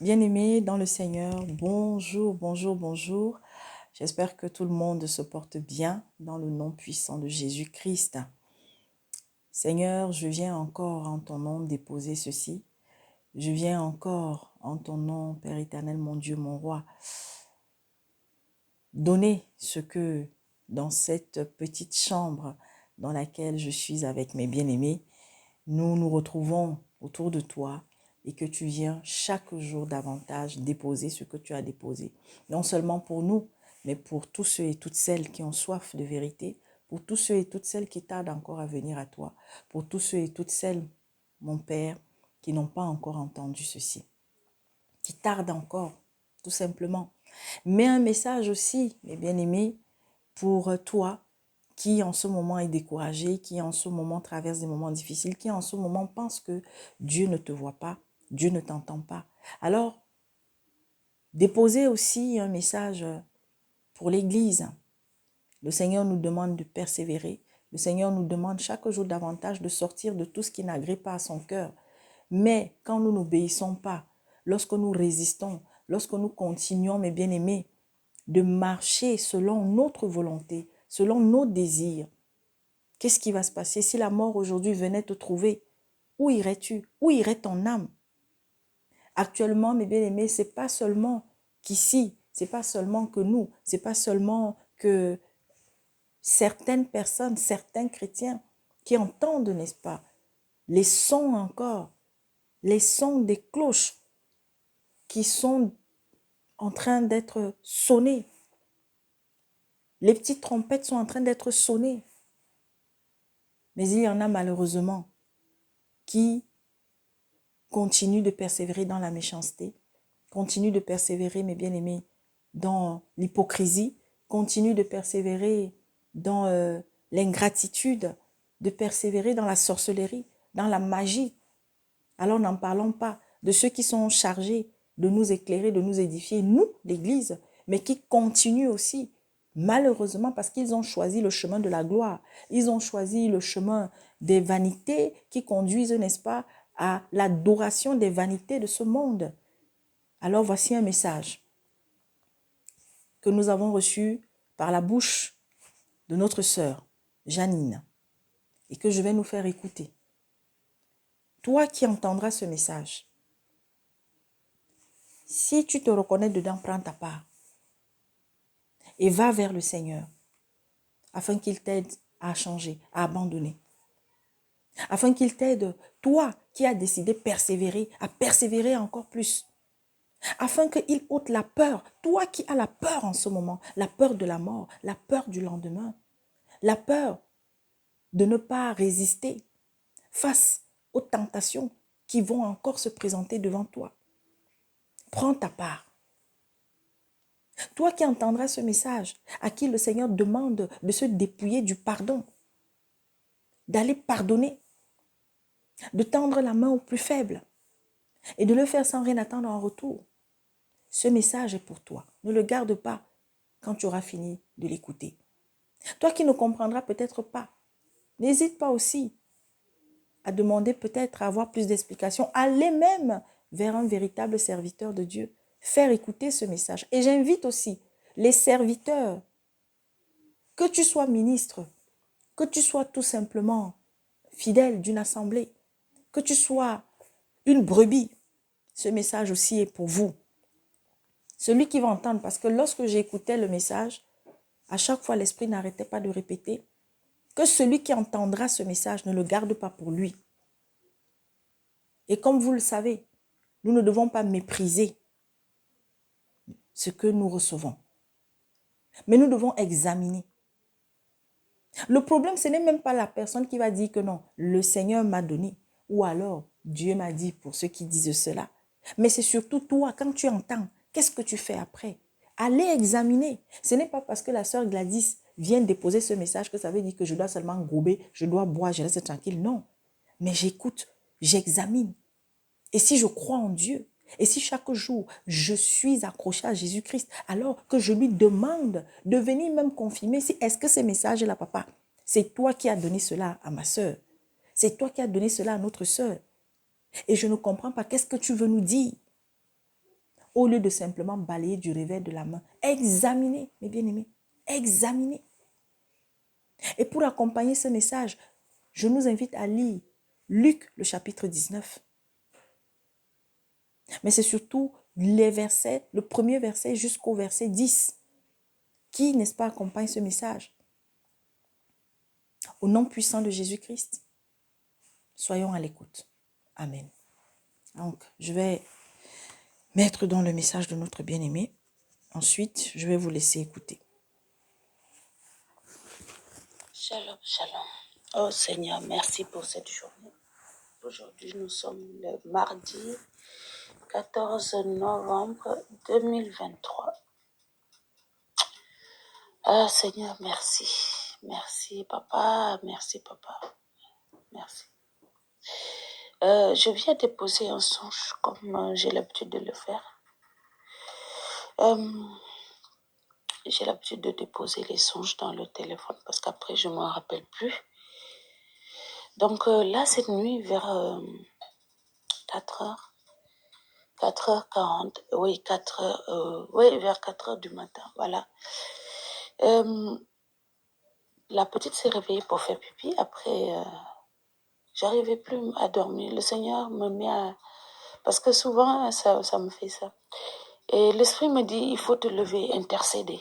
Bien-aimés dans le Seigneur, bonjour, bonjour, bonjour. J'espère que tout le monde se porte bien dans le nom puissant de Jésus-Christ. Seigneur, je viens encore en ton nom déposer ceci. Je viens encore en ton nom, Père éternel, mon Dieu, mon roi, donner ce que dans cette petite chambre dans laquelle je suis avec mes bien-aimés, nous nous retrouvons autour de toi et que tu viens chaque jour davantage déposer ce que tu as déposé. Non seulement pour nous, mais pour tous ceux et toutes celles qui ont soif de vérité, pour tous ceux et toutes celles qui tardent encore à venir à toi, pour tous ceux et toutes celles, mon Père, qui n'ont pas encore entendu ceci, qui tardent encore, tout simplement. Mais un message aussi, mes bien-aimés, pour toi qui en ce moment est découragé, qui en ce moment traverse des moments difficiles, qui en ce moment pense que Dieu ne te voit pas, Dieu ne t'entend pas. Alors, déposez aussi un message pour l'Église. Le Seigneur nous demande de persévérer. Le Seigneur nous demande chaque jour davantage de sortir de tout ce qui n'agrée pas à son cœur. Mais quand nous n'obéissons pas, lorsque nous résistons, lorsque nous continuons, mes bien-aimés, de marcher selon notre volonté, selon nos désirs, qu'est-ce qui va se passer si la mort aujourd'hui venait te trouver? Où irais-tu? Où irait ton âme? Actuellement, mes bien-aimés, c'est pas seulement qu'ici, c'est pas seulement que nous, c'est pas seulement que certaines personnes, certains chrétiens qui entendent, n'est-ce pas, les sons encore, les sons des cloches qui sont en train d'être sonnées. Les petites trompettes sont en train d'être sonnées. Mais il y en a malheureusement qui continuent de persévérer dans la méchanceté, continuent de persévérer, mes bien-aimés, dans l'hypocrisie, continuent de persévérer dans l'ingratitude, de persévérer dans la sorcellerie, dans la magie. Alors n'en parlons pas de ceux qui sont chargés de nous éclairer, de nous édifier, nous, l'Église, mais qui continuent aussi, malheureusement, parce qu'ils ont choisi le chemin de la gloire. Ils ont choisi le chemin des vanités qui conduisent, n'est-ce pas, à l'adoration des vanités de ce monde. Alors voici un message que nous avons reçu par la bouche de notre sœur, Janine, et que je vais nous faire écouter. Toi qui entendras ce message, si tu te reconnais dedans, prends ta part et va vers le Seigneur afin qu'il t'aide à changer, à abandonner. Afin qu'il t'aide, toi qui as décidé de persévérer, à persévérer encore plus. Afin qu'il ôte la peur, toi qui as la peur en ce moment, la peur de la mort, la peur du lendemain, la peur de ne pas résister face aux tentations qui vont encore se présenter devant toi. Prends ta part. Toi qui entendras ce message, à qui le Seigneur demande de se dépouiller du pardon, d'aller pardonner, de tendre la main au plus faible et de le faire sans rien attendre en retour. Ce message est pour toi. Ne le garde pas quand tu auras fini de l'écouter. Toi qui ne comprendras peut-être pas, n'hésite pas aussi à demander peut-être à avoir plus d'explications. Aller même vers un véritable serviteur de Dieu. Faire écouter ce message. Et j'invite aussi les serviteurs, que tu sois ministre, que tu sois tout simplement fidèle d'une assemblée, que tu sois une brebis, ce message aussi est pour vous. Celui qui va entendre, parce que lorsque j'écoutais le message, à chaque fois l'esprit n'arrêtait pas de répéter que celui qui entendra ce message ne le garde pas pour lui. Et comme vous le savez, nous ne devons pas mépriser ce que nous recevons, mais nous devons examiner. Le problème, ce n'est même pas la personne qui va dire que non, le Seigneur m'a donné, ou alors Dieu m'a dit pour ceux qui disent cela. Mais c'est surtout toi, quand tu entends, qu'est-ce que tu fais après? Allez examiner. Ce n'est pas parce que la sœur Gladys vient déposer ce message que ça veut dire que je dois seulement gober, je dois boire, je reste tranquille. Non. Mais j'écoute, j'examine. Et si je crois en Dieu, et si chaque jour je suis accroché à Jésus-Christ, alors que je lui demande de venir même confirmer si est-ce que ces messages-là, papa, c'est toi qui as donné cela à ma soeur. C'est toi qui as donné cela à notre soeur. Et je ne comprends pas, qu'est-ce que tu veux nous dire? au lieu de simplement balayer du revers de la main. Examinez, mes bien-aimés, examinez. Et pour accompagner ce message, je nous invite à lire Luc, le chapitre 19. Mais c'est surtout les versets, le premier verset jusqu'au verset 10, qui, n'est-ce pas, accompagne ce message. Au nom puissant de Jésus-Christ, soyons à l'écoute. Amen. Donc, je vais mettre dans le message de notre bien-aimé. Ensuite, je vais vous laisser écouter. Shalom, shalom. Oh Seigneur, merci pour cette journée. Aujourd'hui, nous sommes le mardi 14 novembre 2023. Ah Seigneur, merci. Merci papa, merci papa. Merci. Je viens déposer un songe comme j'ai l'habitude de le faire. J'ai l'habitude de déposer les songes dans le téléphone parce qu'après je ne m'en rappelle plus. Donc là, cette nuit, vers 4h40, oui, 4h, oui, vers 4h du matin, voilà. La petite s'est réveillée pour faire pipi. Après, j'arrivais plus à dormir. Le Seigneur me met à... Parce que souvent, ça me fait ça. Et l'Esprit me dit, il faut te lever, intercéder.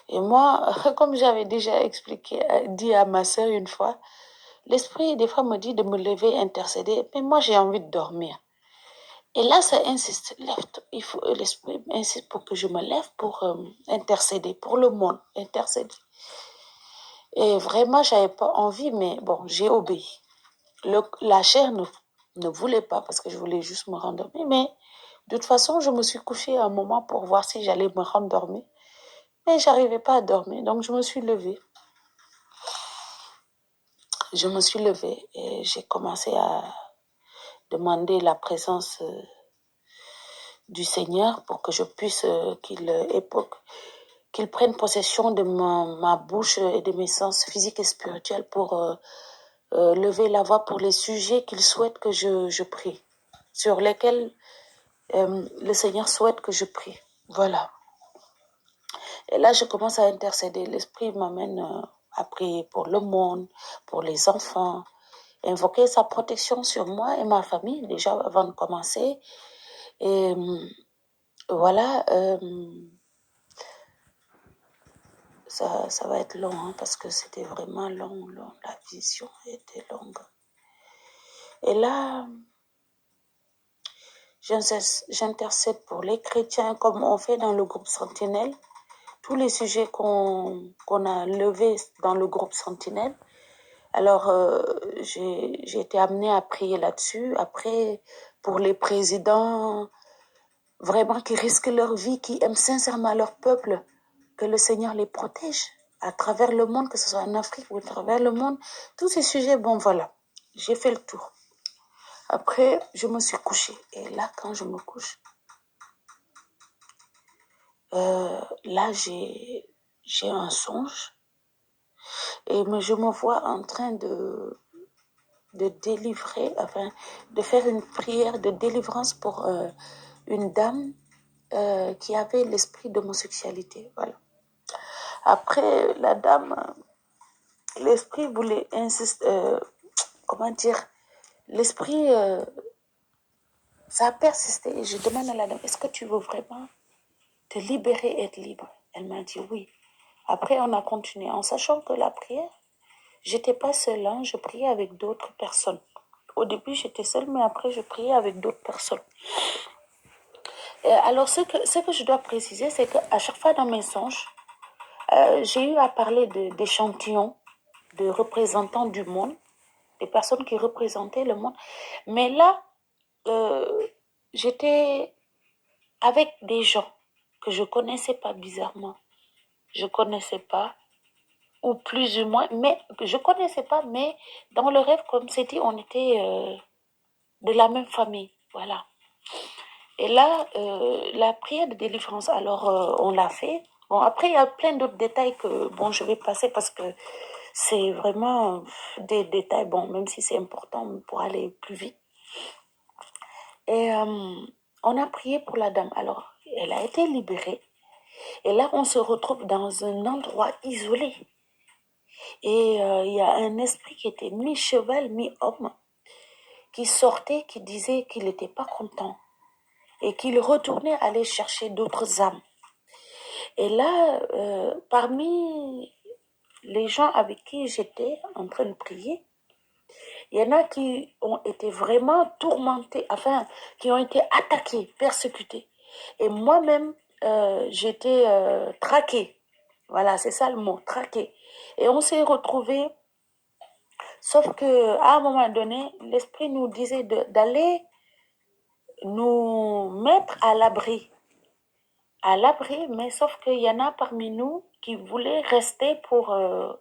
Et moi, comme j'avais déjà expliqué, dit à ma sœur une fois, l'Esprit, des fois, me dit de me lever, intercéder. Mais moi, j'ai envie de dormir. Et là, ça insiste. L'Esprit insiste pour que je me lève pour intercéder, pour le monde, intercéder. Et vraiment, j'avais pas envie, mais bon, j'ai obéi. La chair ne voulait pas parce que je voulais juste me rendormir. Mais de toute façon, je me suis couchée un moment pour voir si j'allais me rendormir. Mais j'arrivais pas à dormir. Donc, je me suis levée. Je me suis levée et j'ai commencé à demander la présence du Seigneur pour que je puisse qu'il prenne possession de ma bouche et de mes sens physiques et spirituels pour lever la voix pour les sujets qu'il souhaite que je prie, sur lesquels le Seigneur souhaite que je prie. Voilà. Et là, je commence à intercéder. L'Esprit m'amène à prier pour le monde, pour les enfants, invoquer sa protection sur moi et ma famille, déjà avant de commencer. Et voilà, ça va être long, hein, parce que c'était vraiment long. La vision était longue. Et là, j'intercède pour les chrétiens, comme on fait dans le groupe Sentinelle. Tous les sujets qu'on a levés dans le groupe Sentinelle. Alors, j'ai été amenée à prier là-dessus. Après, pour les présidents, vraiment qui risquent leur vie, qui aiment sincèrement leur peuple, que le Seigneur les protège à travers le monde, que ce soit en Afrique ou à travers le monde. Tous ces sujets, bon voilà, j'ai fait le tour. Après, je me suis couchée. Et là, quand je me couche, là, j'ai un songe. Et je me vois en train de délivrer, enfin, de faire une prière de délivrance pour une dame qui avait l'esprit d'homosexualité. Voilà. Après, la dame, l'esprit voulait insister, comment dire, l'esprit, ça a persisté. Et je demande à la dame, est-ce que tu veux vraiment te libérer et être libre? Elle m'a dit oui. Après, on a continué en sachant que la prière, j'étais pas seule, hein, je priais avec d'autres personnes. Au début, j'étais seule, mais après, je priais avec d'autres personnes. Alors, ce que je dois préciser, c'est qu'à chaque fois dans mes songes, j'ai eu à parler d'échantillons, de représentants du monde, des personnes qui représentaient le monde. Mais là, j'étais avec des gens que je connaissais pas bizarrement. Je connaissais pas, ou plus ou moins, mais je connaissais pas, mais dans le rêve, comme c'était, on était de la même famille. Voilà. Et là, la prière de délivrance, alors on l'a fait. Bon, après, il y a plein d'autres détails que, bon, je vais passer parce que c'est vraiment des détails, bon, même si c'est important pour aller plus vite. Et on a prié pour la dame. Alors, elle a été libérée. Et là, on se retrouve dans un endroit isolé. Et il y a un esprit qui était mi-cheval, mi-homme, qui sortait, qui disait qu'il n'était pas content et qu'il retournait aller chercher d'autres âmes. Et là, parmi les gens avec qui j'étais en train de prier, il y en a qui ont été vraiment tourmentés, enfin, qui ont été attaqués, persécutés. Et moi-même, j'étais traquée. Voilà, c'est ça le mot, traquée. Et on s'est retrouvés, sauf que à un moment donné, l'esprit nous disait d'aller nous mettre à l'abri, mais sauf qu'il y en a parmi nous qui voulaient rester pour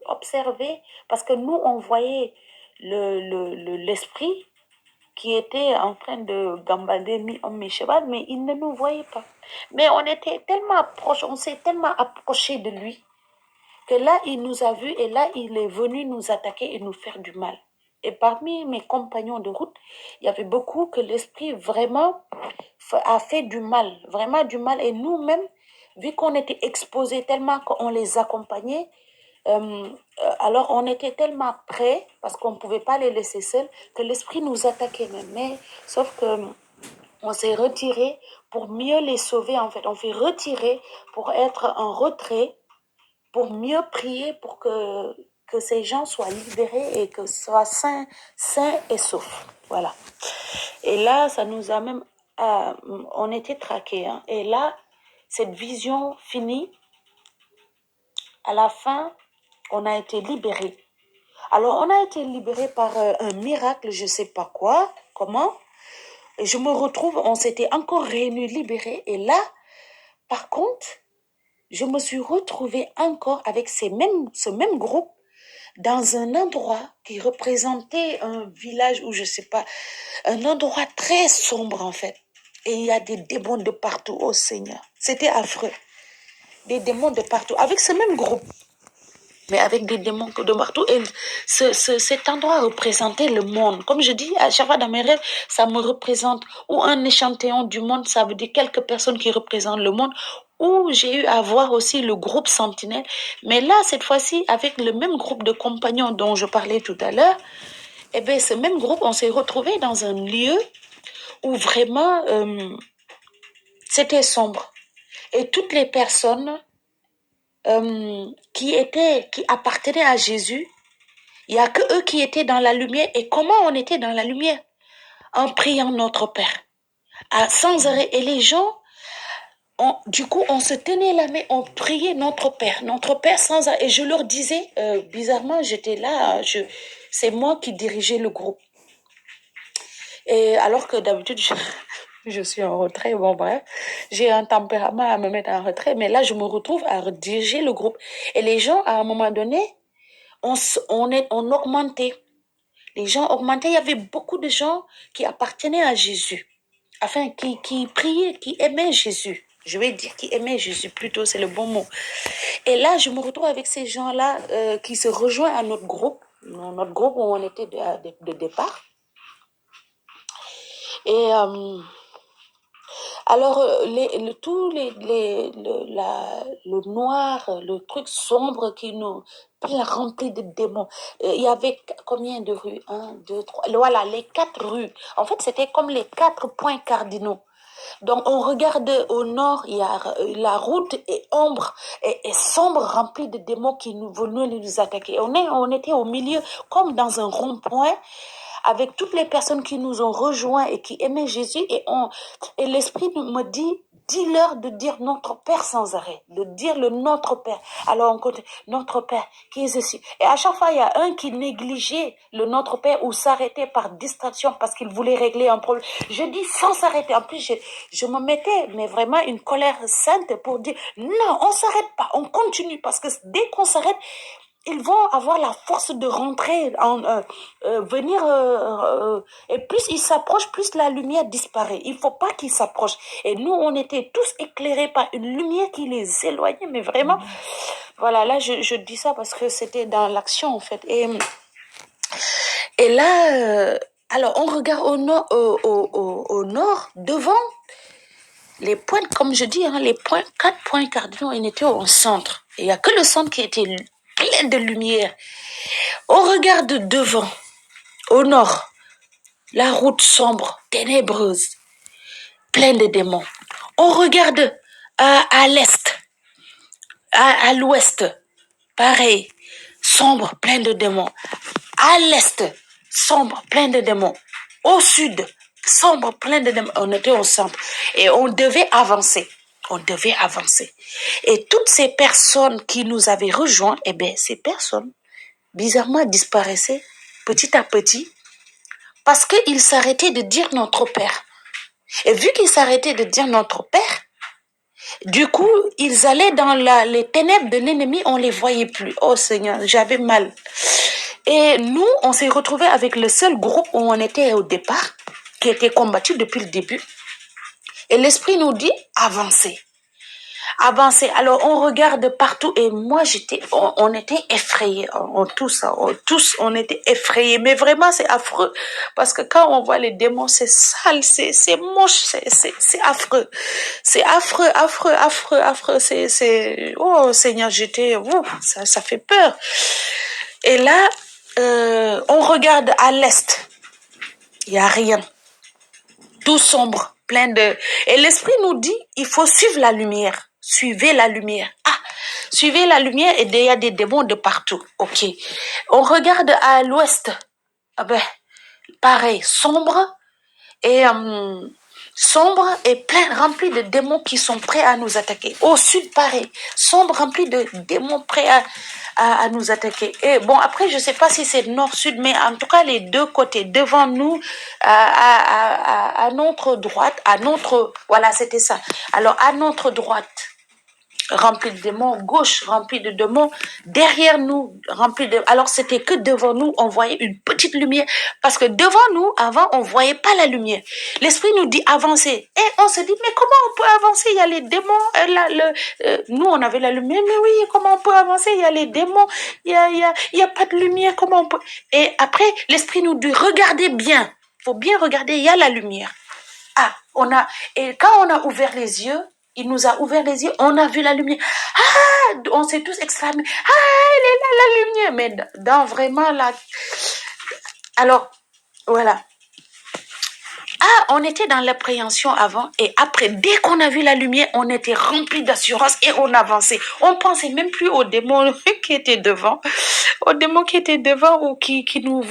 observer, parce que nous, on voyait l'esprit qui était en train de gambader mi-homme, mi-cheval, mais il ne nous voyait pas. Mais on était tellement approchés, on s'est tellement approché de lui, que là, il nous a vus et là, il est venu nous attaquer et nous faire du mal. Et parmi mes compagnons de route, il y avait beaucoup que l'esprit vraiment a fait du mal, vraiment du mal. Et nous-mêmes, vu qu'on était exposés tellement qu'on les accompagnait, alors on était tellement prêts, parce qu'on ne pouvait pas les laisser seuls, que l'esprit nous attaquait même. Mais sauf que on s'est retiré pour mieux les sauver en fait. On s'est retiré pour être en retrait, pour mieux prier pour que ces gens soient libérés et que soient sains et saufs. Voilà. Et là, ça nous a même... on était traqués. Hein. Et là, cette vision finie, à la fin, on a été libérés. Alors, on a été libérés par un miracle, je ne sais pas quoi, comment. Et je me retrouve, on s'était encore réunis, libérés. Et là, par contre, je me suis retrouvée encore avec ce même groupe dans un endroit qui représentait un village ou je sais pas, un endroit très sombre en fait. Et il y a des démons de partout, oh Seigneur. C'était affreux. Des démons de partout, avec ce même groupe, mais avec des démons de partout. Et cet endroit représentait le monde. Comme je dis, à chaque fois dans mes rêves, ça me représente ou un échantillon du monde, ça veut dire quelques personnes qui représentent le monde, où j'ai eu à voir aussi le groupe Sentinelle. Mais là, cette fois-ci, avec le même groupe de compagnons dont je parlais tout à l'heure, eh bien, ce même groupe, on s'est retrouvé dans un lieu où vraiment c'était sombre. Et toutes les personnes qui appartenaient à Jésus, il n'y a que eux qui étaient dans la lumière. Et comment on était dans la lumière? En priant notre Père, sans arrêt. Et les gens, du coup, on se tenait la main, on priait notre Père sans arrêt. Et je leur disais, bizarrement, j'étais là, c'est moi qui dirigeais le groupe. Et alors que d'habitude, je suis en retrait, bon bref, j'ai un tempérament à me mettre en retrait, mais là, je me retrouve à diriger le groupe. Et les gens, à un moment donné, on augmentait. Les gens augmentaient. Il y avait beaucoup de gens qui appartenaient à Jésus. Enfin, qui priaient, qui aimaient Jésus. Je vais dire qui aimaient Jésus plutôt, c'est le bon mot. Et là, je me retrouve avec ces gens-là qui se rejoignent à notre groupe où on était de départ. Et alors, le noir, le truc sombre qui nous rempli de démons. Il y avait combien de rues? 1, 2, 3. Voilà, les 4 rues. En fait, c'était comme les 4 points cardinaux. Donc, on regarde au nord, il y a la route est ombre et sombre, remplie de démons qui venaient nous attaquer. On était au milieu, comme dans un rond-point, avec toutes les personnes qui nous ont rejoints et qui aimaient Jésus. Et l'Esprit me dit, dis-leur de dire notre Père sans arrêt, de dire le notre Père. Alors on compte notre Père qui est ici. Et à chaque fois, il y a un qui négligeait le notre Père ou s'arrêtait par distraction parce qu'il voulait régler un problème. Je dis sans s'arrêter. En plus, je me mettais, mais vraiment une colère sainte pour dire, non, on s'arrête pas, on continue parce que dès qu'on s'arrête, ils vont avoir la force de rentrer, venir, et plus ils s'approchent, plus la lumière disparaît. Il faut pas qu'ils s'approchent. Et nous, on était tous éclairés par une lumière qui les éloignait, mais vraiment, voilà, là, je dis ça parce que c'était dans l'action, en fait. Et là, Alors, on regarde au nord, devant les points, comme je dis, hein, les points, 4 points cardinaux, on était au centre. Il n'y a que le centre qui était plein de lumière. On regarde devant, au nord, la route sombre, ténébreuse, pleine de démons. On regarde à l'est, à l'ouest, pareil, sombre, plein de démons. À l'est, sombre, plein de démons. Au sud, sombre, plein de démons. On était au centre et on devait avancer. On devait avancer. Et toutes ces personnes qui nous avaient rejoints, eh bien, ces personnes, bizarrement, disparaissaient petit à petit parce qu'ils s'arrêtaient de dire notre Père. Et vu qu'ils s'arrêtaient de dire notre Père, du coup, ils allaient dans les ténèbres de l'ennemi, on les voyait plus. Oh Seigneur, j'avais mal. Et nous, on s'est retrouvés avec le seul groupe où on était au départ, qui était combattu depuis le début. Et l'Esprit nous dit, avancez. Avancez. Alors, on regarde partout et moi, on était effrayés. Tous, on était effrayés. Mais vraiment, c'est affreux. Parce que quand on voit les démons, c'est sale, c'est moche, c'est affreux. C'est affreux, affreux, affreux, affreux. Oh Seigneur, ça fait peur. Et là, on regarde à l'est. Il n'y a rien. Tout sombre, plein de... Et l'Esprit nous dit, il faut suivre la lumière. Suivez la lumière. Ah, suivez la lumière et il y a des démons de partout. Ok. On regarde à l'ouest. Ah ben, pareil, sombre et plein, rempli de démons qui sont prêts à nous attaquer. Au sud, pareil, sombre, rempli de démons prêts à nous attaquer. Et bon, après, je ne sais pas si c'est nord-sud, mais en tout cas, les deux côtés, devant nous, à notre droite, voilà, c'était ça. Alors, à notre droite, rempli de démons, gauche rempli de démons, derrière nous rempli de... Alors c'était que devant nous, on voyait une petite lumière, parce que devant nous, avant, on voyait pas la lumière. L'Esprit nous dit avancer, et on se dit, mais comment on peut avancer? Il y a les démons, nous on avait la lumière, mais oui, comment on peut avancer? Il y a les démons, il y a pas de lumière, comment on peut... Et après, l'Esprit nous dit, regardez bien, faut bien regarder, il y a la lumière. Ah, et quand on a ouvert les yeux, il nous a ouvert les yeux, on a vu la lumière. Ah, on s'est tous exclamés. Ah, elle est là, la lumière. Mais dans vraiment la... Alors, voilà. Ah, on était dans l'appréhension avant et après, dès qu'on a vu la lumière, on était rempli d'assurance et on avançait. On pensait même plus aux démons qui étaient devant, ou qui nous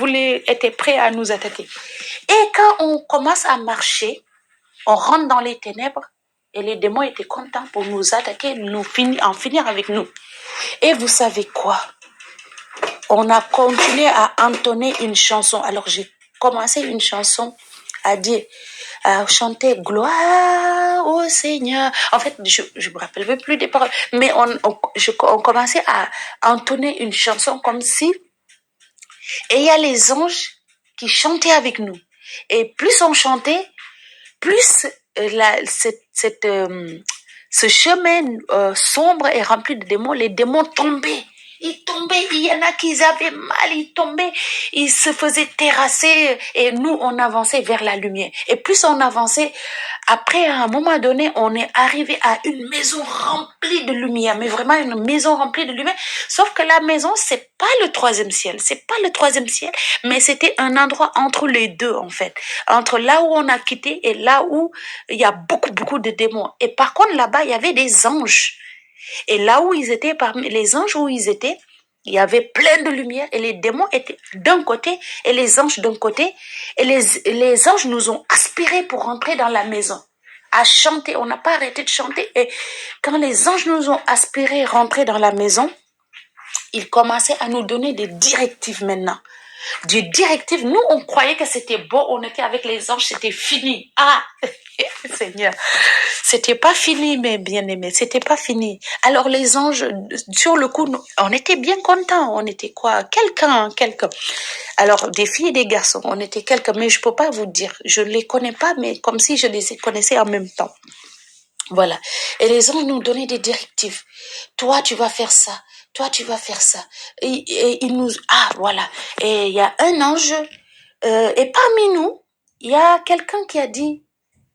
étaient prêts à nous attaquer. Et quand on commence à marcher, on rentre dans les ténèbres et les démons étaient contents pour nous attaquer, en finir avec nous. Et vous savez quoi? On a continué à entonner une chanson. Alors j'ai commencé une chanson à dire, à chanter gloire au Seigneur. En fait, je me rappelle même plus des paroles, mais on commençait à entonner une chanson comme si, et il y a les anges qui chantaient avec nous. Et plus on chantait, plus ce chemin sombre et rempli de démons, les démons tombaient. Ils tombaient, il y en a qui avaient mal, ils tombaient, ils se faisaient terrasser et nous, on avançait vers la lumière. Et plus on avançait, après, à un moment donné, on est arrivé à une maison remplie de lumière, mais vraiment une maison remplie de lumière. Sauf que la maison, c'est pas le troisième ciel, mais c'était un endroit entre les deux, en fait. Entre là où on a quitté et là où il y a beaucoup, beaucoup de démons. Et par contre, là-bas, il y avait des anges. Et là où ils étaient, parmi les anges où ils étaient, il y avait plein de lumière et les démons étaient d'un côté et les anges d'un côté. Et les anges nous ont aspirés pour rentrer dans la maison, à chanter. On n'a pas arrêté de chanter. Et quand les anges nous ont aspirés rentrer dans la maison, ils commençaient à nous donner des directives maintenant. Des directives. Nous, on croyait que c'était bon. On était avec les anges, c'était fini. Ah, Seigneur. C'était pas fini, mes bien-aimés. C'était pas fini. Alors, les anges, sur le coup, on était bien contents. On était quoi? Quelqu'un. Alors, des filles et des garçons. On était quelqu'un. Mais je peux pas vous dire. Je les connais pas, mais comme si je les connaissais en même temps. Voilà. Et les anges nous donnaient des directives. Toi, tu vas faire ça. Toi, tu vas faire ça. Et ils nous... Ah, voilà. Et il y a un ange Et parmi nous, il y a quelqu'un qui a dit,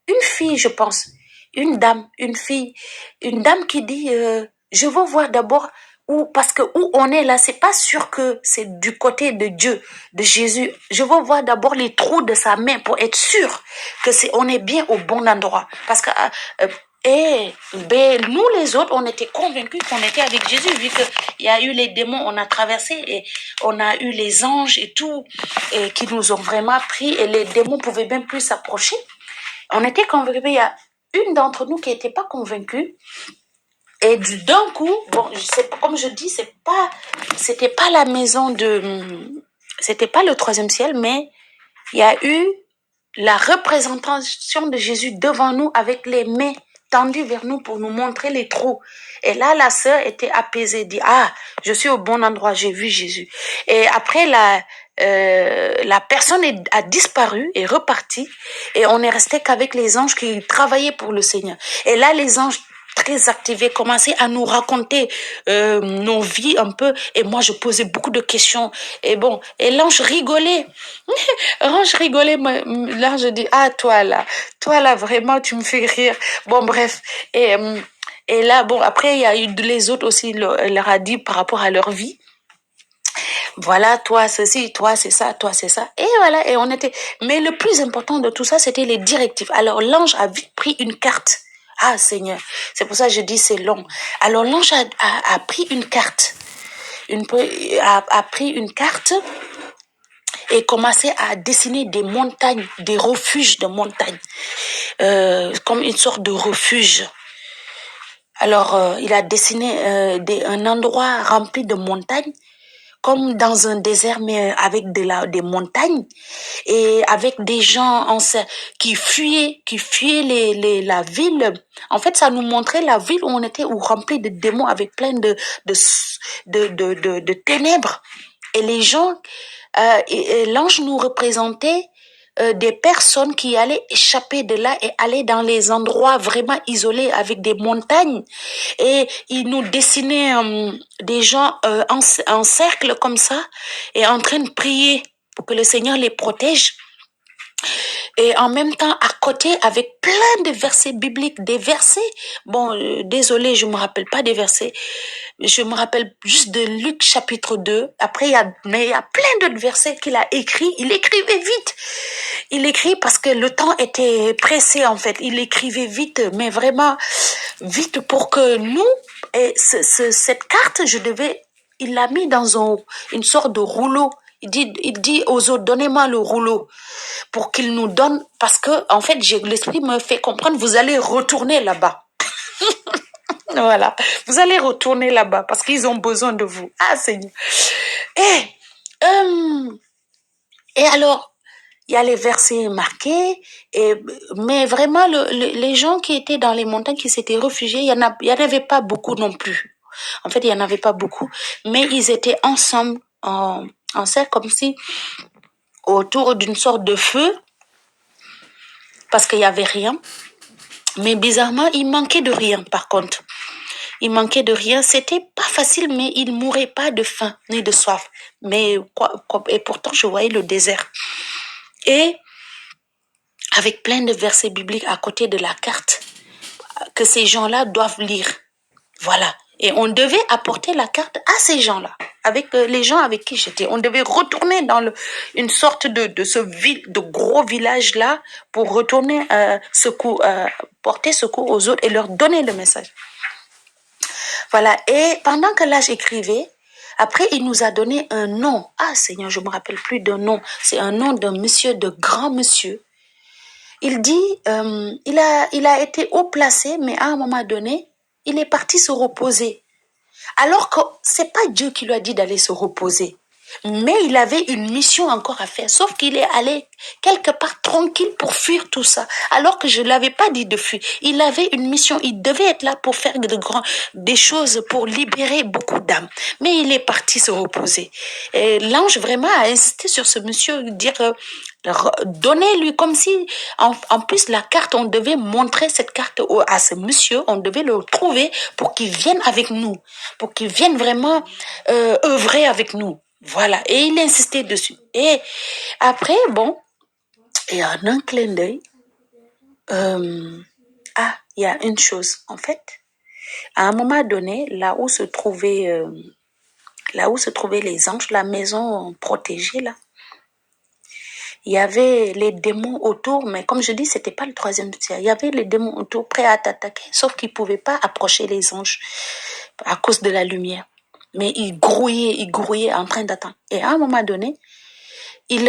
une fille, je pense, une dame, une dame qui dit, je veux voir d'abord où, parce que où on est là, c'est pas sûr que c'est du côté de Dieu, de Jésus. Je veux voir d'abord les trous de sa main pour être sûr que on est bien au bon endroit. Parce que, nous les autres, on était convaincus qu'on était avec Jésus, vu qu'il y a eu les démons, on a traversé et on a eu les anges et tout, et qui nous ont vraiment pris, et les démons pouvaient même plus s'approcher. On était convaincus. Il y a une d'entre nous qui n'était pas convaincue. Et d'un coup, bon, comme je dis, c'était pas la maison c'était pas le troisième ciel, mais il y a eu la représentation de Jésus devant nous avec les mains tendues vers nous pour nous montrer les trous. Et là, la sœur était apaisée, dit, ah, je suis au bon endroit, j'ai vu Jésus. Et après, la personne a disparu et reparti, et on est resté qu'avec les anges qui travaillaient pour le Seigneur. Et là, les anges très activés commençaient à nous raconter nos vies un peu, et moi je posais beaucoup de questions, et bon, et l'ange rigolait. L'ange rigolait, l'ange dit, ah toi là vraiment tu me fais rire. Bon bref, et là bon, après il y a eu les autres aussi, elle leur a dit par rapport à leur vie, voilà, toi ceci, toi c'est ça, toi c'est ça. Et voilà, et on était. Mais le plus important de tout ça, c'était les directives. Alors l'ange a vite pris une carte. Ah Seigneur, c'est pour ça que je dis c'est long. Alors l'ange a pris une carte, a pris une carte et commençait à dessiner des montagnes, des refuges de montagnes, comme une sorte de refuge. Alors il a dessiné un endroit rempli de montagnes, comme dans un désert, mais avec des montagnes, et avec des gens qui fuyaient la ville. En fait, ça nous montrait la ville où on était, où remplie de démons, avec plein de ténèbres. Et les gens, et l'ange nous représentait des personnes qui allaient échapper de là et aller dans les endroits vraiment isolés avec des montagnes, et il nous dessinait des gens en cercle comme ça et en train de prier pour que le Seigneur les protège. Et en même temps, à côté, avec plein de versets bibliques, des versets, bon, désolé, je me rappelle pas des versets, je me rappelle juste de Luc chapitre 2. Après, mais il y a plein d'autres versets qu'il a écrits. Il écrivait vite. Il écrit parce que le temps était pressé, en fait. Il écrivait vite, mais vraiment vite, pour que nous, et cette carte, il l'a mis dans une sorte de rouleau. Il dit aux autres, donnez-moi le rouleau pour qu'il nous donne, parce que, en fait, l'esprit me fait comprendre, vous allez retourner là-bas. Voilà. Vous allez retourner là-bas parce qu'ils ont besoin de vous. Ah, Seigneur. Et alors, il y a les versets marqués, mais vraiment, les gens qui étaient dans les montagnes, qui s'étaient réfugiés, il y en avait pas beaucoup non plus. En fait, il y en avait pas beaucoup, mais ils étaient ensemble, en cercle, comme si autour d'une sorte de feu, parce qu'il y avait rien. Mais bizarrement, il manquait de rien, par contre. Il manquait de rien. C'était pas facile, mais il mourait pas de faim ni de soif. Mais et pourtant, je voyais le désert. Et avec plein de versets bibliques à côté de la carte que ces gens-là doivent lire. Voilà. Et on devait apporter la carte à ces gens-là, avec les gens avec qui j'étais. On devait retourner dans une sorte de gros village-là pour retourner porter secours aux autres et leur donner le message. Voilà. Et pendant que là j'écrivais, après il nous a donné un nom. Ah Seigneur, je me rappelle plus d'un nom. C'est un nom d'un monsieur, de grand monsieur. Il dit, il a été haut placé, mais à un moment donné, il est parti se reposer. Alors que c'est pas Dieu qui lui a dit d'aller se reposer. Mais il avait une mission encore à faire, sauf qu'il est allé quelque part tranquille pour fuir tout ça, alors que je ne l'avais pas dit de fuir. Il avait une mission, il devait être là pour faire des choses, pour libérer beaucoup d'âmes. Mais il est parti se reposer. Et l'ange vraiment a insisté sur ce monsieur, dire, donnez-lui, comme si, en plus la carte, on devait montrer cette carte à ce monsieur, on devait le trouver pour qu'il vienne avec nous, pour qu'il vienne vraiment œuvrer avec nous. Voilà. Et il insistait dessus. Et après, bon, et en un clin d'œil, il y a une chose. En fait, à un moment donné, là où se trouvaient les anges, la maison protégée, là, il y avait les démons autour, mais comme je dis, c'était pas le troisième tiers. Il y avait les démons autour prêts à t'attaquer, sauf qu'ils pouvaient pas approcher les anges à cause de la lumière. Mais ils grouillaient en train d'attendre. Et à un moment donné, il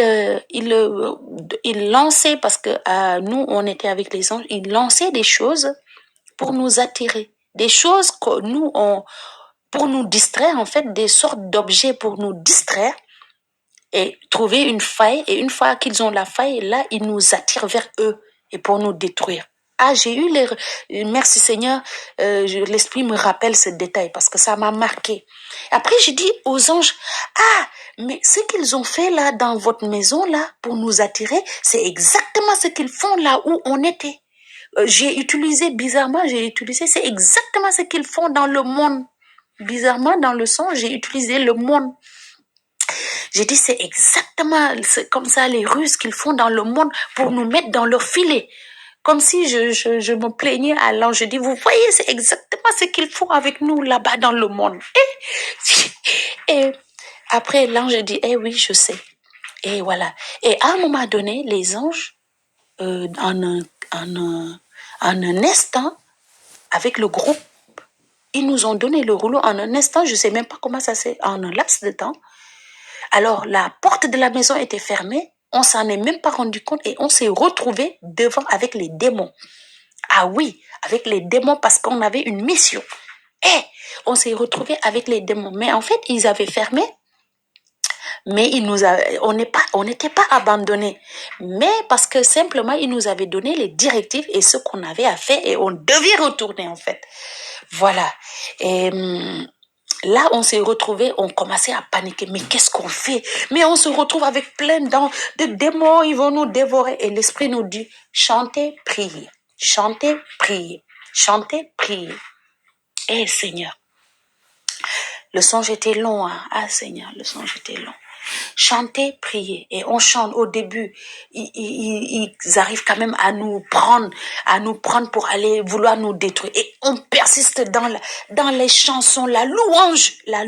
lançait, parce que nous, on était avec les anges, il lançait des choses pour nous attirer. Des choses que nous, pour nous distraire, en fait, des sortes d'objets pour nous distraire et trouver une faille. Et une fois qu'ils ont la faille, là, ils nous attirent vers eux et pour nous détruire. Ah, j'ai eu merci Seigneur, l'Esprit me rappelle ce détail parce que ça m'a marqué. Après, j'ai dit aux anges, ah, mais ce qu'ils ont fait là dans votre maison là pour nous attirer, c'est exactement ce qu'ils font là où on était. C'est exactement ce qu'ils font dans le monde. Bizarrement, dans le son, j'ai utilisé le monde. J'ai dit, c'est exactement comme ça les ruses qu'ils font dans le monde pour nous mettre dans leur filet. Comme si je me plaignais à l'ange. Je dis, vous voyez, c'est exactement ce qu'ils font avec nous là-bas dans le monde. Et après, l'ange dit, eh oui, je sais. Et voilà. Et à un moment donné, les anges, en un instant, avec le groupe, ils nous ont donné le rouleau en un instant. Je ne sais même pas comment ça s'est, en un laps de temps. Alors, la porte de la maison était fermée. On s'en est même pas rendu compte et on s'est retrouvé devant avec les démons. Ah oui, avec les démons parce qu'on avait une mission. Et on s'est retrouvé avec les démons. Mais en fait, ils avaient fermé. Mais on n'était pas abandonnés. Mais parce que simplement, ils nous avaient donné les directives et ce qu'on avait à faire et on devait retourner en fait. Voilà. Et là, on s'est retrouvés, on commençait à paniquer. Mais qu'est-ce qu'on fait? Mais on se retrouve avec plein de démons, ils vont nous dévorer. Et l'Esprit nous dit, chantez, priez. Chantez, priez. Chantez, priez. Eh Seigneur, le songe était long. Hein? Ah Seigneur, le songe était long. Chanter, prier. Et on chante au début. Ils arrivent quand même à nous prendre pour aller vouloir nous détruire. Et on persiste dans les chansons, la louange, la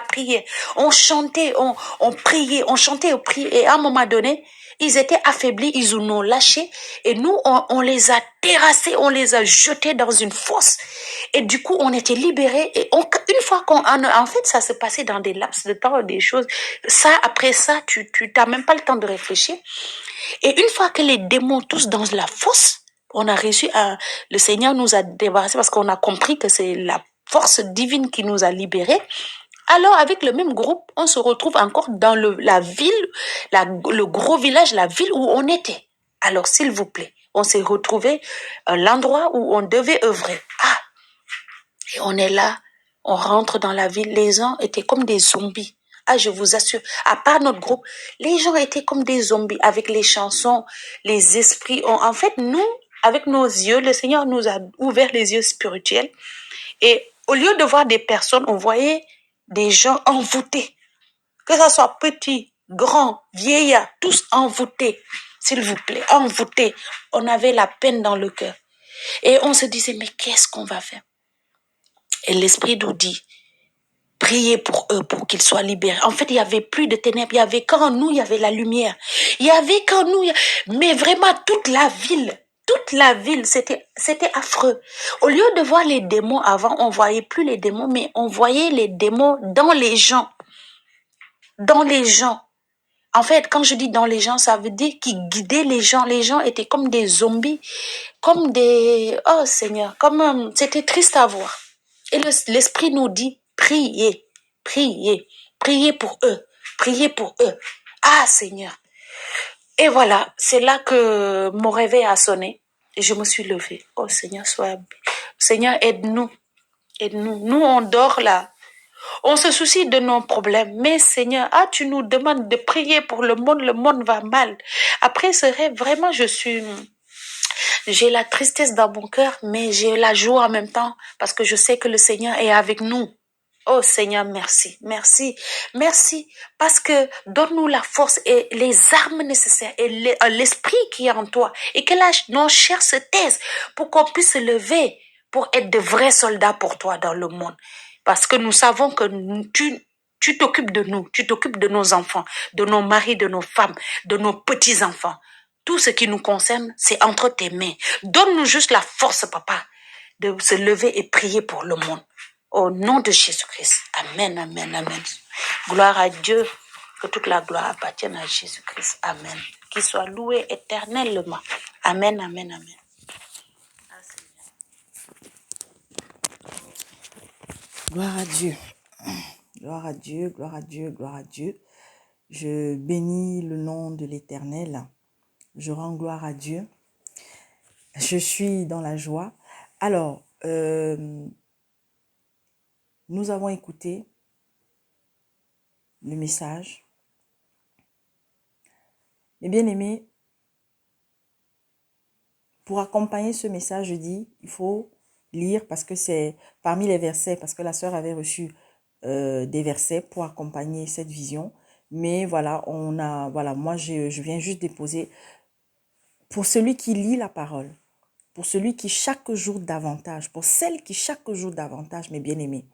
prière. On chantait, on priait, on chantait, on priait. Et à un moment donné, ils étaient affaiblis, ils nous ont lâchés. Et nous, on les a terrassés, on les a jetés dans une fosse. Et du coup, on était libérés. Et une fois en fait, ça se passait dans des laps de temps, des choses. Ça, après ça, tu t'as même pas le temps de réfléchir. Et une fois que les démons tous dans la fosse, on a réussi le Seigneur nous a débarrassés parce qu'on a compris que c'est la force divine qui nous a libérés. Alors, avec le même groupe, on se retrouve encore dans la ville, le gros village, la ville où on était. Alors, s'il vous plaît, on s'est retrouvé à l'endroit où on devait œuvrer. Ah! Et on est là, on rentre dans la ville, les gens étaient comme des zombies. Ah, je vous assure, à part notre groupe, les gens étaient comme des zombies avec les chansons, les esprits. En fait, nous, avec nos yeux, le Seigneur nous a ouvert les yeux spirituels. Et au lieu de voir des personnes, on voyait des gens envoûtés. Que ce soit petits, grands, vieillards, tous envoûtés. S'il vous plaît, envoûtés. On avait la peine dans le cœur. Et on se disait, mais qu'est-ce qu'on va faire? Et l'Esprit nous dit, priez pour eux, pour qu'ils soient libérés. En fait, il n'y avait plus de ténèbres. Il y avait qu'en nous, il y avait la lumière. Il y avait qu'en nous, mais vraiment toute la ville, c'était affreux. Au lieu de voir les démons avant, on voyait plus les démons, mais on voyait les démons dans les gens. Dans les gens. En fait, quand je dis dans les gens, ça veut dire qu'ils guidaient les gens. Les gens étaient comme des zombies, comme des... Oh Seigneur, c'était triste à voir. Et l'Esprit nous dit, priez, priez, priez pour eux, priez pour eux. Ah Seigneur. Et voilà, c'est là que mon réveil a sonné. Et je me suis levée. Oh Seigneur, Seigneur, aide-nous, aide-nous. Nous, on dort là. On se soucie de nos problèmes. Mais Seigneur, tu nous demandes de prier pour le monde va mal. Après ce rêve, vraiment, j'ai la tristesse dans mon cœur, mais j'ai la joie en même temps parce que je sais que le Seigneur est avec nous. Oh Seigneur, merci, merci, merci, parce que donne-nous la force et les armes nécessaires et l'esprit qui est en toi et que nos chairs se taisent pour qu'on puisse se lever pour être de vrais soldats pour toi dans le monde. Parce que nous savons que tu t'occupes de nous, tu t'occupes de nos enfants, de nos maris, de nos femmes, de nos petits-enfants. Tout ce qui nous concerne, c'est entre tes mains. Donne-nous juste la force, papa, de se lever et prier pour le monde. Au nom de Jésus-Christ. Amen, amen, amen. Gloire à Dieu. Que toute la gloire appartienne à Jésus-Christ. Amen. Qu'il soit loué éternellement. Amen, amen, amen. Gloire à Dieu. Gloire à Dieu, gloire à Dieu, gloire à Dieu. Je bénis le nom de l'Éternel. Je rends gloire à Dieu. Je suis dans la joie. Alors, nous avons écouté le message. Mes bien-aimés, pour accompagner ce message, je dis, il faut lire parce que c'est parmi les versets, parce que la sœur avait reçu des versets pour accompagner cette vision. Mais voilà, moi je viens juste déposer pour celui qui lit la parole, pour celui qui chaque jour davantage, pour celle qui chaque jour davantage, mes bien-aimés,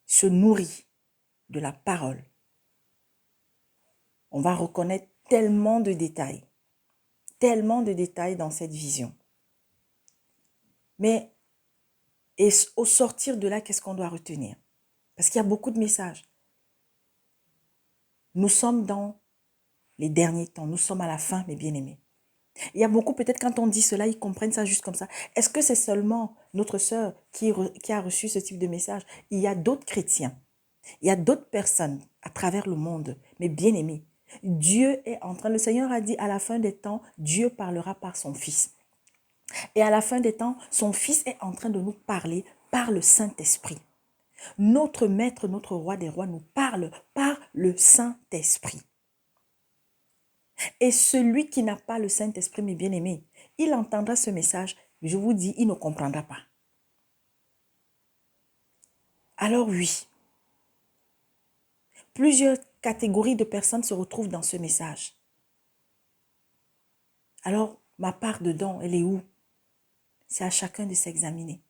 se nourrit de la parole. On va reconnaître tellement de détails dans cette vision. Mais et au sortir de là, qu'est-ce qu'on doit retenir? Parce qu'il y a beaucoup de messages. Nous sommes dans les derniers temps, nous sommes à la fin, mes bien-aimés. Il y a beaucoup, peut-être quand on dit cela, ils comprennent ça juste comme ça. Est-ce que c'est seulement notre sœur qui a reçu ce type de message? Il y a d'autres chrétiens, il y a d'autres personnes à travers le monde, mes bien-aimés. Dieu est en train, le Seigneur a dit à la fin des temps, Dieu parlera par son Fils. Et à la fin des temps, son Fils est en train de nous parler par le Saint-Esprit. Notre Maître, notre Roi des Rois nous parle par le Saint-Esprit. Et celui qui n'a pas le Saint-Esprit, mes bien-aimés, il entendra ce message, je vous dis, il ne comprendra pas. Alors oui, plusieurs catégories de personnes se retrouvent dans ce message. Alors, ma part dedans, elle est où? C'est à chacun de s'examiner.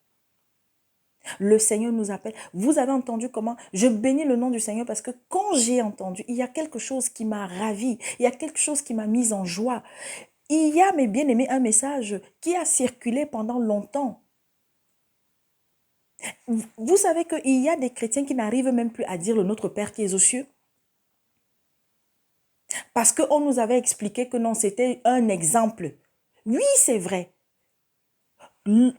Le Seigneur nous appelle. Vous avez entendu comment? Je bénis le nom du Seigneur parce que quand j'ai entendu, il y a quelque chose qui m'a ravi. Il y a quelque chose qui m'a mise en joie. Il y a, mes bien-aimés, un message qui a circulé pendant longtemps. Vous savez qu'il y a des chrétiens qui n'arrivent même plus à dire le Notre Père qui est aux cieux. Parce qu'on nous avait expliqué que non, c'était un exemple. Oui, c'est vrai.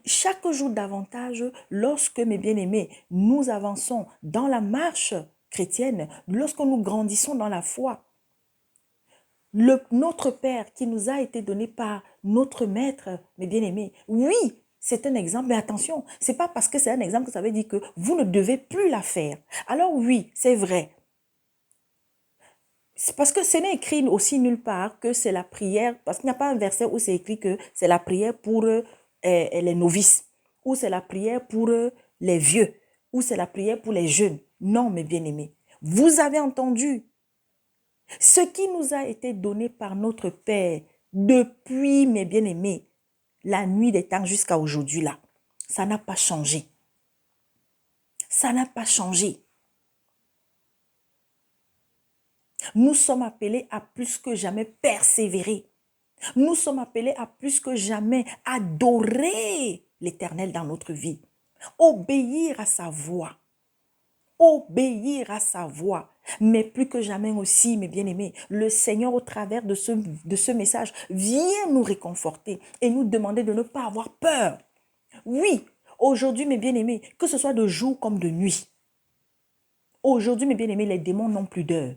Chaque jour davantage, lorsque, mes bien-aimés, nous avançons dans la marche chrétienne, lorsque nous grandissons dans la foi, notre Père qui nous a été donné par notre Maître, mes bien-aimés, oui, c'est un exemple, mais attention, c'est pas parce que c'est un exemple que ça veut dire que vous ne devez plus la faire. Alors oui, c'est vrai. C'est parce que ce n'est écrit aussi nulle part que c'est la prière, parce qu'il n'y a pas un verset où c'est écrit que c'est la prière pour les novices, ou c'est la prière pour les vieux, ou c'est la prière pour les jeunes. Non, mes bien-aimés. Vous avez entendu ce qui nous a été donné par notre Père depuis, mes bien-aimés, la nuit des temps jusqu'à aujourd'hui là. Ça n'a pas changé. Ça n'a pas changé. Nous sommes appelés à plus que jamais persévérer. Nous sommes appelés à plus que jamais adorer l'Éternel dans notre vie. Obéir à sa voix. Obéir à sa voix. Mais plus que jamais aussi, mes bien-aimés, le Seigneur au travers de ce message vient nous réconforter et nous demander de ne pas avoir peur. Oui, aujourd'hui, mes bien-aimés, que ce soit de jour comme de nuit. Aujourd'hui, mes bien-aimés, les démons n'ont plus d'heure.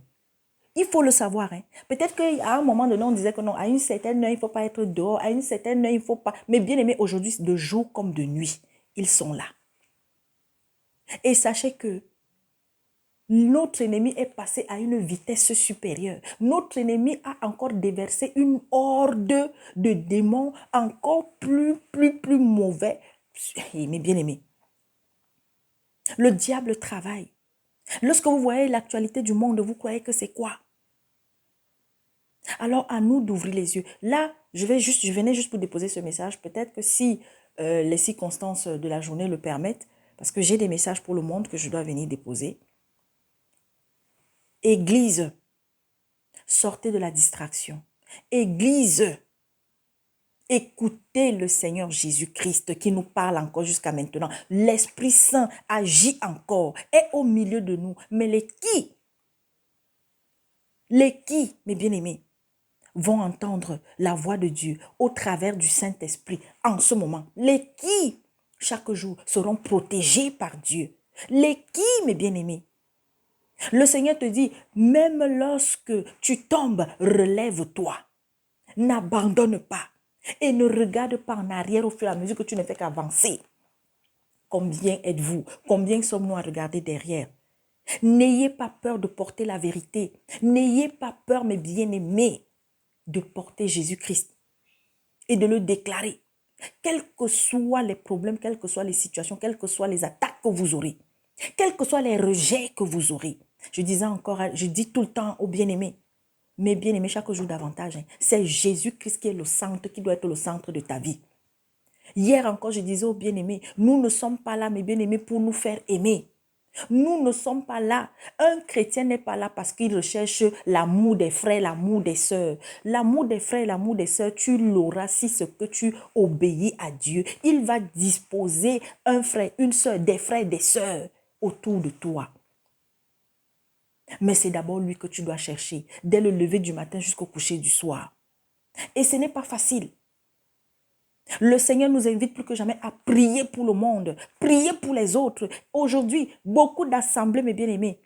Il faut le savoir. Hein. Peut-être qu'à un moment donné, on disait que non, à une certaine heure, il ne faut pas être dehors. À une certaine heure, il ne faut pas. Mais bien aimé, aujourd'hui, de jour comme de nuit, ils sont là. Et sachez que notre ennemi est passé à une vitesse supérieure. Notre ennemi a encore déversé une horde de démons encore plus mauvais. Mais bien aimé, Le diable travaille. Lorsque vous voyez l'actualité du monde, vous croyez que c'est quoi? Alors, à nous d'ouvrir les yeux. Là, je venais juste pour déposer ce message. Peut-être que si les circonstances de la journée le permettent, parce que j'ai des messages pour le monde que je dois venir déposer. Église, sortez de la distraction. Église, écoutez le Seigneur Jésus-Christ qui nous parle encore jusqu'à maintenant. L'Esprit Saint agit encore, est au milieu de nous. Mais les qui, mes bien-aimés, vont entendre la voix de Dieu au travers du Saint-Esprit en ce moment. Les qui, chaque jour, seront protégés par Dieu. Les qui, mes bien-aimés. Le Seigneur te dit, même lorsque tu tombes, relève-toi. N'abandonne pas. Et ne regarde pas en arrière au fur et à mesure que tu ne fais qu'avancer. Combien êtes-vous? Combien sommes-nous à regarder derrière? N'ayez pas peur de porter la vérité. N'ayez pas peur, mes bien-aimés, de porter Jésus-Christ et de le déclarer. Quels que soient les problèmes, quelles que soient les situations, quelles que soient les attaques que vous aurez, quels que soient les rejets que vous aurez. Je disais encore, je dis tout le temps aux bien-aimés, mes bien-aimés, chaque jour davantage, c'est Jésus-Christ qui est le centre, qui doit être le centre de ta vie. Hier encore, je disais aux bien-aimés, nous ne sommes pas là, mes bien-aimés, pour nous faire aimer. Nous ne sommes pas là. Un chrétien n'est pas là parce qu'il recherche l'amour des frères, l'amour des sœurs. L'amour des frères, l'amour des sœurs, tu l'auras si ce que tu obéis à Dieu. Il va disposer un frère, une sœur, des frères, des sœurs autour de toi. Mais c'est d'abord lui que tu dois chercher, dès le lever du matin jusqu'au coucher du soir. Et ce n'est pas facile. Le Seigneur nous invite plus que jamais à prier pour le monde, prier pour les autres. Aujourd'hui, beaucoup d'assemblées, mes bien-aimés.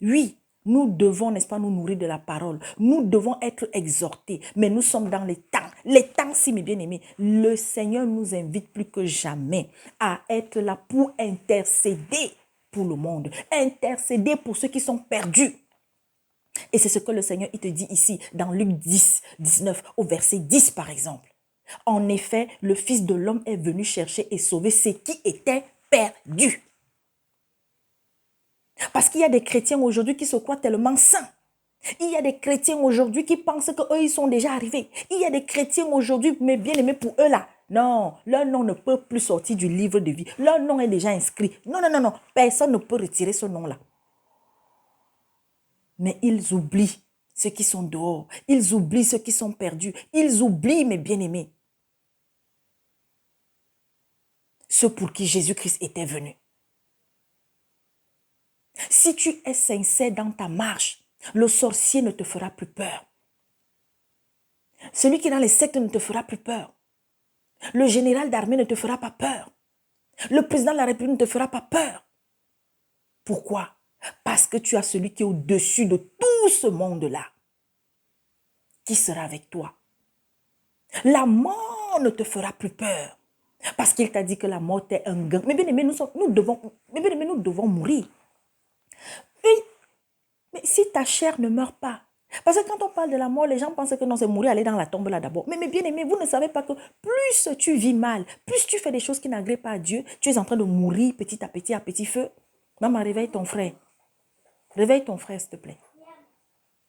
Oui, nous devons, n'est-ce pas, nous nourrir de la parole. Nous devons être exhortés. Mais nous sommes dans les temps. Les temps-ci, mes bien-aimés, le Seigneur nous invite plus que jamais à être là pour intercéder pour le monde. Intercéder pour ceux qui sont perdus. Et c'est ce que le Seigneur, il te dit ici, dans Luc 10, 19, au verset 10 par exemple. En effet, le Fils de l'homme est venu chercher et sauver ceux qui étaient perdus. Parce qu'il y a des chrétiens aujourd'hui qui se croient tellement saints. Il y a des chrétiens aujourd'hui qui pensent qu'eux, ils sont déjà arrivés. Il y a des chrétiens aujourd'hui, mais bien aimés pour eux là. Non, leur nom ne peut plus sortir du livre de vie. Leur nom est déjà inscrit. Non, non, non, non. Personne ne peut retirer ce nom-là. Mais ils oublient ceux qui sont dehors. Ils oublient ceux qui sont perdus. Ils oublient, mes bien-aimés, ceux pour qui Jésus-Christ était venu. Si tu es sincère dans ta marche, le sorcier ne te fera plus peur. Celui qui est dans les sectes ne te fera plus peur. Le général d'armée ne te fera pas peur. Le président de la République ne te fera pas peur. Pourquoi? Parce que tu as celui qui est au-dessus de tout ce monde-là, qui sera avec toi. La mort ne te fera plus peur. Parce qu'il t'a dit que la mort est un gain. Mais bien aimé, nous devons mourir. Mais si ta chair ne meurt pas, parce que quand on parle de la mort, les gens pensent que non, c'est mourir, aller dans la tombe là d'abord. Mais bien aimé, vous ne savez pas que plus tu vis mal, plus tu fais des choses qui n'agréent pas à Dieu, tu es en train de mourir petit à petit feu. Maman, réveille ton frère. Réveille ton frère, s'il te plaît.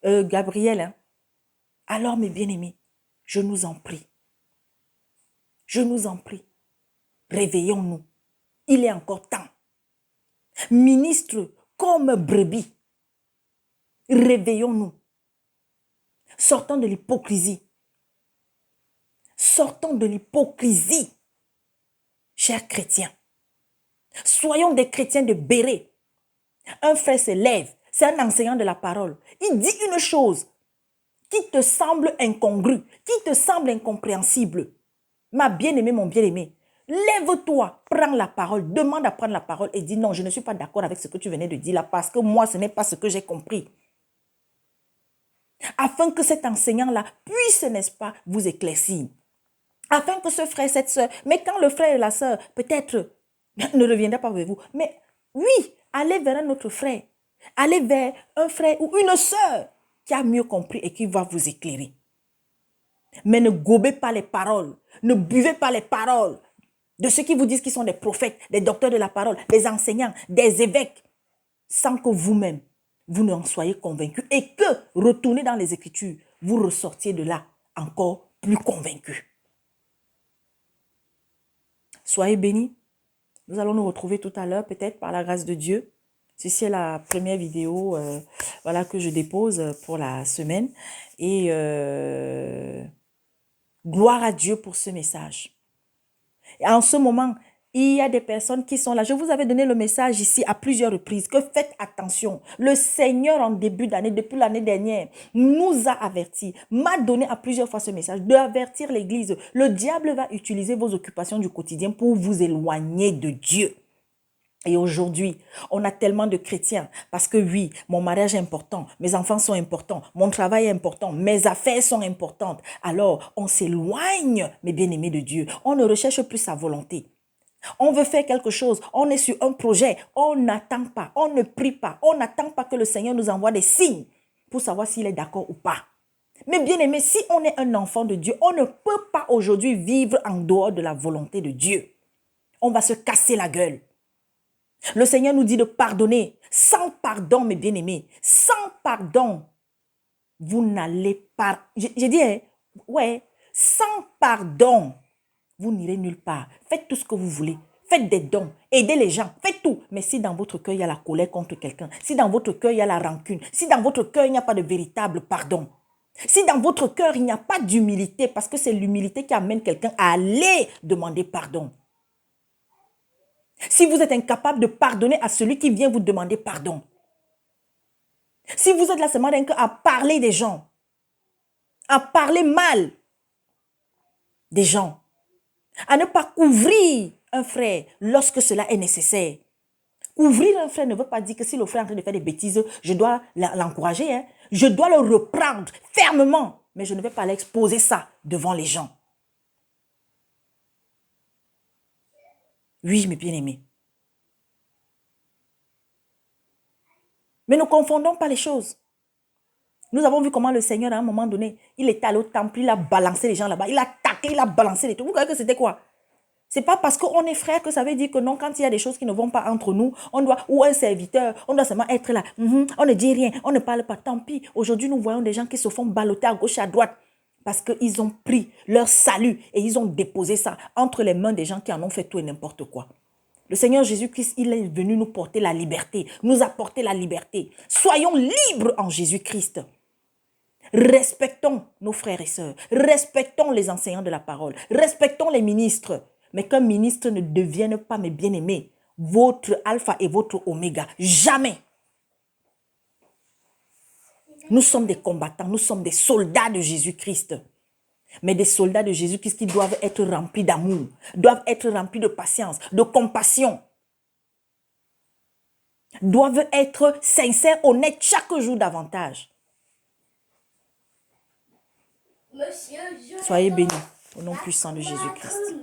Gabriel, hein? Alors, mes bien-aimés, je nous en prie. Je nous en prie. Réveillons-nous. Il est encore temps. Ministre comme brebis. Réveillons-nous. Sortons de l'hypocrisie. Sortons de l'hypocrisie, chers chrétiens. Soyons des chrétiens de béret. Un frère se lève, c'est un enseignant de la parole. Il dit une chose qui te semble incongrue, qui te semble incompréhensible. Ma bien-aimée, mon bien-aimé, lève-toi, prends la parole, demande à prendre la parole et dis non, je ne suis pas d'accord avec ce que tu venais de dire là parce que moi, ce n'est pas ce que j'ai compris. Afin que cet enseignant-là puisse, n'est-ce pas, vous éclaircir. Afin que ce frère, cette soeur, mais quand le frère et la soeur, peut-être, ne reviendra pas vers vous, mais oui, allez vers un autre frère. Allez vers un frère ou une soeur qui a mieux compris et qui va vous éclairer. Mais ne gobez pas les paroles, ne buvez pas les paroles de ceux qui vous disent qu'ils sont des prophètes, des docteurs de la parole, des enseignants, des évêques, sans que vous-même, vous n'en soyez convaincus et que, retournez dans les Écritures, vous ressortiez de là encore plus convaincus. Soyez bénis. Nous allons nous retrouver tout à l'heure, peut-être par la grâce de Dieu. Ceci est la première vidéo voilà, que je dépose pour la semaine. Et gloire à Dieu pour ce message. Et en ce moment, il y a des personnes qui sont là. Je vous avais donné le message ici à plusieurs reprises que faites attention. Le Seigneur en début d'année, depuis l'année dernière, nous a avertis, m'a donné à plusieurs fois ce message d'avertir l'Église. Le diable va utiliser vos occupations du quotidien pour vous éloigner de Dieu. Et aujourd'hui, on a tellement de chrétiens parce que oui, mon mariage est important, mes enfants sont importants, mon travail est important, mes affaires sont importantes. Alors, on s'éloigne, mes bien-aimés de Dieu. On ne recherche plus sa volonté. On veut faire quelque chose, on est sur un projet, on n'attend pas, on ne prie pas, on n'attend pas que le Seigneur nous envoie des signes pour savoir s'il est d'accord ou pas. Mais bien aimé, si on est un enfant de Dieu, on ne peut pas aujourd'hui vivre en dehors de la volonté de Dieu. On va se casser la gueule. Le Seigneur nous dit de pardonner. Sans pardon, mes bien-aimés, sans pardon, vous n'allez pas... J'ai dit, hein, ouais, sans pardon, vous n'irez nulle part. Faites tout ce que vous voulez. Faites des dons. Aidez les gens. Faites tout. Mais si dans votre cœur, il y a la colère contre quelqu'un, si dans votre cœur, il y a la rancune, si dans votre cœur, il n'y a pas de véritable pardon, si dans votre cœur, il n'y a pas d'humilité, parce que c'est l'humilité qui amène quelqu'un à aller demander pardon. Si vous êtes incapable de pardonner à celui qui vient vous demander pardon, si vous êtes là seulement à parler des gens, à parler mal des gens, à ne pas couvrir un frère lorsque cela est nécessaire. Couvrir un frère ne veut pas dire que si le frère est en train de faire des bêtises, je dois l'encourager. Hein? Je dois le reprendre fermement, mais je ne vais pas l'exposer ça devant les gens. Oui, mes bien-aimés. Mais ne confondons pas les choses. Nous avons vu comment le Seigneur, à un moment donné, il était allé au temple, il a balancé les gens là-bas, il a taclé, il a balancé les trucs. Vous croyez que c'était quoi? C'est pas parce qu'on est frère que ça veut dire que non, quand il y a des choses qui ne vont pas entre nous, on doit, ou un serviteur, on doit seulement être là. On ne dit rien, on ne parle pas. Tant pis, aujourd'hui, nous voyons des gens qui se font balloter à gauche et à droite parce qu'ils ont pris leur salut et ils ont déposé ça entre les mains des gens qui en ont fait tout et n'importe quoi. Le Seigneur Jésus-Christ, il est venu nous porter la liberté, nous apporter la liberté. Soyons libres en Jésus-Christ. Respectons nos frères et sœurs, respectons les enseignants de la parole, respectons les ministres, mais qu'un ministre ne devienne pas, mes bien-aimés, votre alpha et votre oméga. Jamais. Nous sommes des combattants, nous sommes des soldats de Jésus-Christ. Mais des soldats de Jésus-Christ qui doivent être remplis d'amour, doivent être remplis de patience, de compassion, doivent être sincères, honnêtes chaque jour davantage. Soyez bénis au nom puissant de Jésus-Christ.